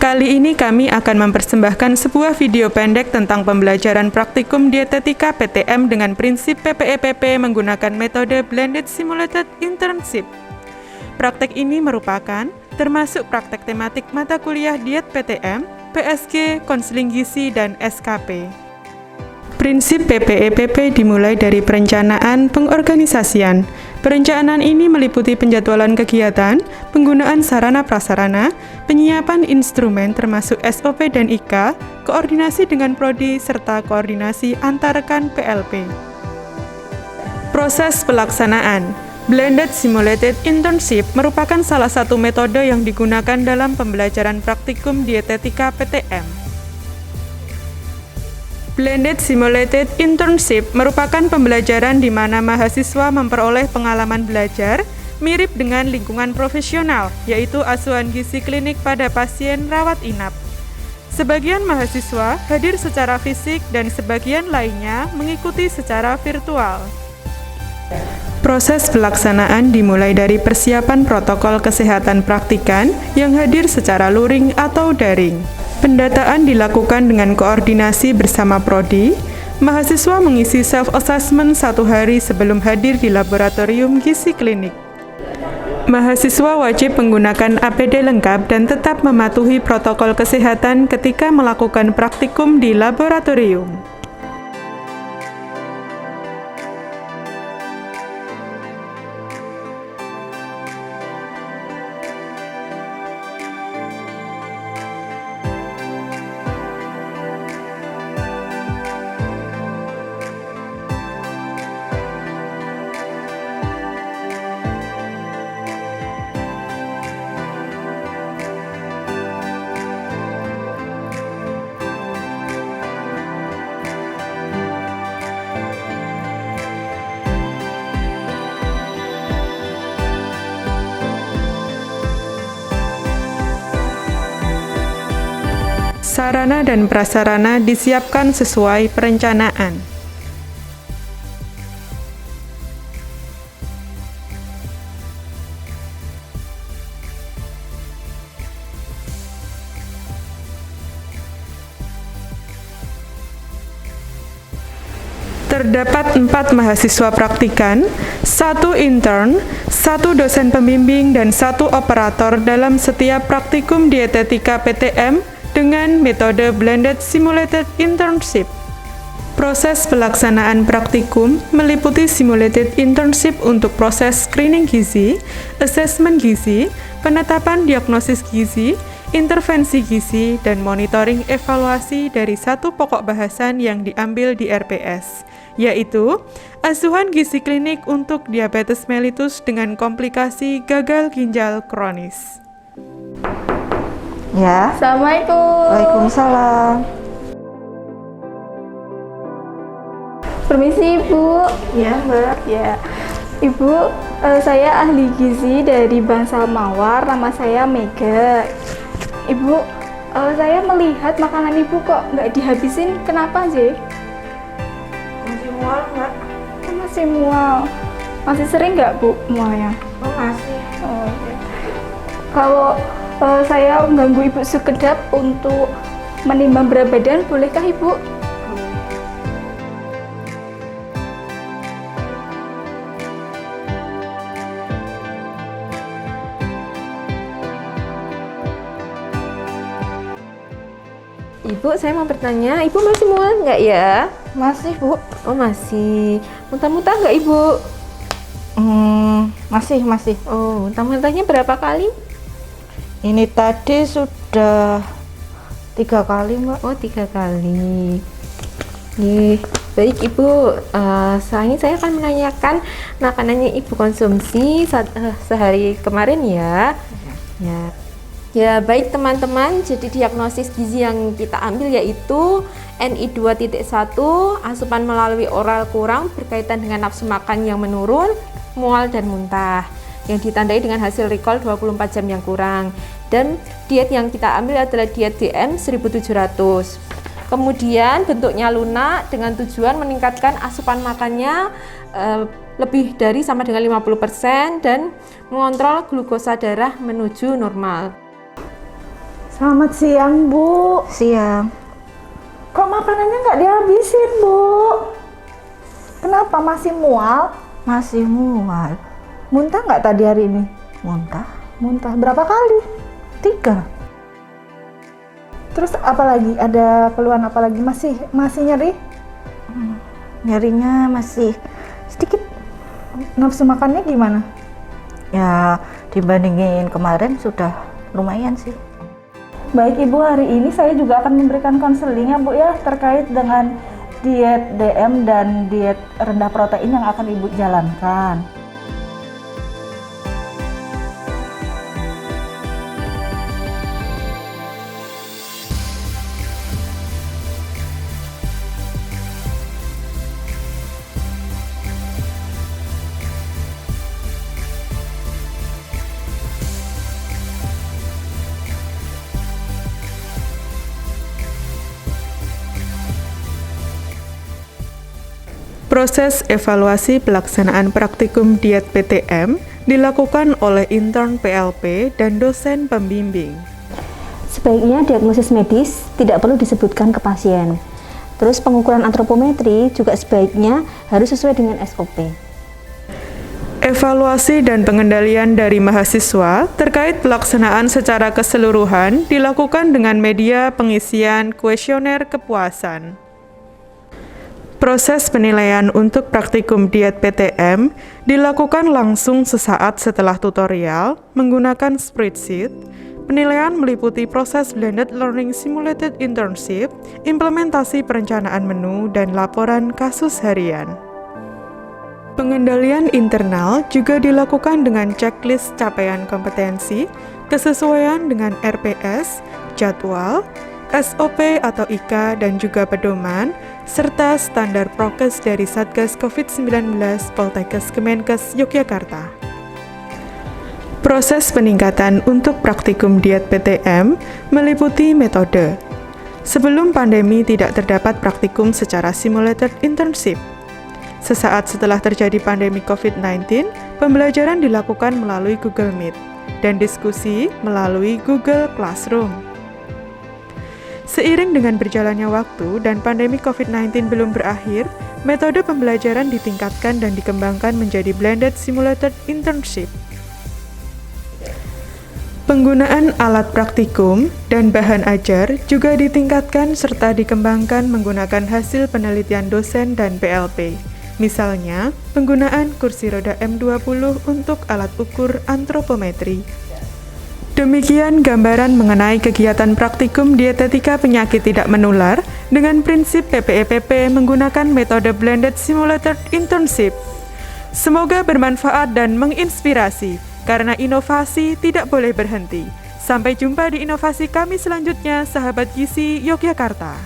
Kali ini kami akan mempersembahkan sebuah video pendek tentang pembelajaran praktikum dietetika PTM dengan prinsip PPEPP menggunakan metode Blended Simulated Internship. Praktek ini merupakan termasuk praktek tematik mata kuliah diet PTM, PSG, konseling gizi, dan SKP. Prinsip PPEPP dimulai dari perencanaan pengorganisasian. Perencanaan ini meliputi penjadwalan kegiatan, penggunaan sarana prasarana, penyiapan instrumen termasuk SOP dan IK, koordinasi dengan prodi, serta koordinasi antar rekan PLP. Proses pelaksanaan. Blended Simulated Internship merupakan salah satu metode yang digunakan dalam pembelajaran praktikum dietetika PTM. Blended Simulated Internship merupakan pembelajaran di mana mahasiswa memperoleh pengalaman belajar mirip dengan lingkungan profesional, yaitu asuhan gizi klinik pada pasien rawat inap. Sebagian mahasiswa hadir secara fisik dan sebagian lainnya mengikuti secara virtual. Proses pelaksanaan dimulai dari persiapan protokol kesehatan praktikan yang hadir secara luring atau daring. Pendataan dilakukan dengan koordinasi bersama prodi. Mahasiswa mengisi self-assessment 1 hari sebelum hadir di laboratorium gizi klinik. Mahasiswa wajib menggunakan APD lengkap dan tetap mematuhi protokol kesehatan ketika melakukan praktikum di laboratorium. Sarana dan prasarana disiapkan sesuai perencanaan. Terdapat 4 mahasiswa praktikan, 1 intern, 1 dosen pembimbing, dan 1 operator dalam setiap praktikum dietetika PTM dengan metode Blended Simulated Internship. Proses pelaksanaan praktikum meliputi simulated internship untuk proses screening gizi, asesmen gizi, penetapan diagnosis gizi, intervensi gizi, dan monitoring evaluasi dari 1 pokok bahasan yang diambil di RPS, yaitu asuhan gizi klinik untuk diabetes mellitus dengan komplikasi gagal ginjal kronis. Ya. Assalamualaikum. Waalaikumsalam. Permisi Ibu. Ya, Mbak. Ya, Ibu, saya ahli gizi dari Bangsal Mawar. Nama saya Mega. Ibu, saya melihat makanan Ibu kok nggak dihabisin. Kenapa sih? Masih mual, Mbak? Oh, masih mual. Masih sering nggak Bu mualnya? Oh, masih. Oh, ya. Kalau saya mengganggu Ibu sekedap untuk menimbang berat badan, bolehkah Ibu? Ibu, saya mau bertanya, Ibu masih mual nggak ya? Masih, Bu. Oh, masih. Muntah-muntah nggak, Ibu? Masih. Oh, muntah-muntahnya berapa kali? Ini tadi sudah 3 kali, Mbak. Oh, 3 kali. Nih, baik Ibu. Selanjutnya saya akan menanyakan makanannya Ibu konsumsi sehari kemarin ya. Ya, baik teman-teman. Jadi diagnosis gizi yang kita ambil yaitu NI 2.1, asupan melalui oral kurang berkaitan dengan nafsu makan yang menurun, mual dan muntah, yang ditandai dengan hasil recall 24 jam yang kurang. Dan diet yang kita ambil adalah diet DM 1700. Kemudian bentuknya lunak dengan tujuan meningkatkan asupan makannya lebih dari sama dengan 50% dan mengontrol glukosa darah menuju normal. Selamat siang, Bu. Siang. Kok makanannya nggak dihabisin, Bu? Kenapa masih mual? Masih mual. Muntah nggak tadi hari ini? Muntah. Muntah berapa kali? 3. Terus apa lagi? Ada keluhan apa lagi? Masih nyeri? Nyerinya masih sedikit. Nafsu makannya gimana? Ya, dibandingin kemarin sudah lumayan sih. Baik Ibu, hari ini saya juga akan memberikan konseling ya Bu ya, terkait dengan diet DM dan diet rendah protein yang akan Ibu jalankan. Proses evaluasi pelaksanaan praktikum diet PTM dilakukan oleh intern PLP dan dosen pembimbing. Sebaiknya diagnosis medis tidak perlu disebutkan ke pasien. Terus pengukuran antropometri juga sebaiknya harus sesuai dengan SOP. Evaluasi dan pengendalian dari mahasiswa terkait pelaksanaan secara keseluruhan dilakukan dengan media pengisian kuesioner kepuasan. Proses penilaian untuk praktikum diet PTM dilakukan langsung sesaat setelah tutorial menggunakan spreadsheet. Penilaian meliputi proses blended learning simulated internship, implementasi perencanaan menu, dan laporan kasus harian. Pengendalian internal juga dilakukan dengan checklist capaian kompetensi, kesesuaian dengan RPS, jadwal, SOP atau IKA dan juga pedoman, serta standar prokes dari Satgas COVID-19 Poltekkes Kemenkes Yogyakarta. Proses peningkatan untuk praktikum diet PTM meliputi metode. Sebelum pandemi tidak terdapat praktikum secara simulated internship. Sesaat setelah terjadi pandemi COVID-19, pembelajaran dilakukan melalui Google Meet dan diskusi melalui Google Classroom. Seiring dengan berjalannya waktu dan pandemi COVID-19 belum berakhir, metode pembelajaran ditingkatkan dan dikembangkan menjadi blended simulated internship. Penggunaan alat praktikum dan bahan ajar juga ditingkatkan serta dikembangkan menggunakan hasil penelitian dosen dan PLP. Misalnya, penggunaan kursi roda M20 untuk alat ukur antropometri. Demikian gambaran mengenai kegiatan praktikum dietetika penyakit tidak menular dengan prinsip PPEPP menggunakan metode blended simulated internship. Semoga bermanfaat dan menginspirasi, karena inovasi tidak boleh berhenti. Sampai jumpa di inovasi kami selanjutnya, sahabat gizi Yogyakarta.